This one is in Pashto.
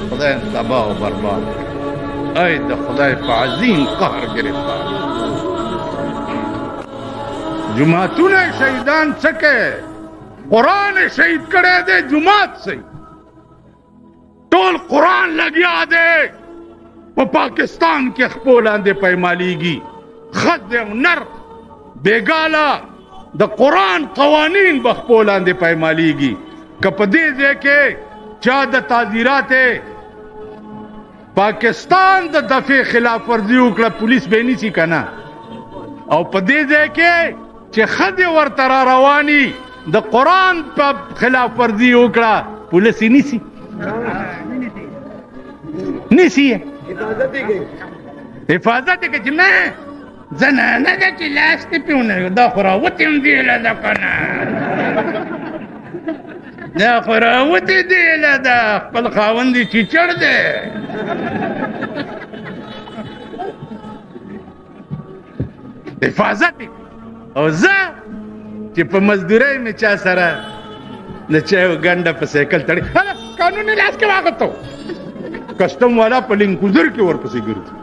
خدای تباه و برباد ای د خدای په عظیم قهر گرفتار جماعتونه شهیدان څکه قرآن شهید کړی دی جماعت سي ټول قرآن لګیا دی په پاکستان کې خپل لاندې پېمالېږي خد او نر بیګاله د قرآن قوانین به خپل لاندې پېمالېږي که په دې ځای کې چا د تعزیرات پاکستان د دفع خلاف ورزي وکړه پولیس به نیسي کنه او په دې ځای کې چې خدای ورته را رواني د قرآن په خلاف ورزي وکړه پولیس نیسي حفاظت کې چې نه زنانه ده چې لاس دې پیونه دا خو راوتې هم دیله ده که نه دا خو راوتې دیله ده خپل خاوند یې چیچړ دی حفاظت او زه چې په مزدورۍ مې چا سره د چایو ګنډه په سایکل تړي قانوني لاس کې واغتو کسټم والا په لینکوزر کې ورپسې ګرځي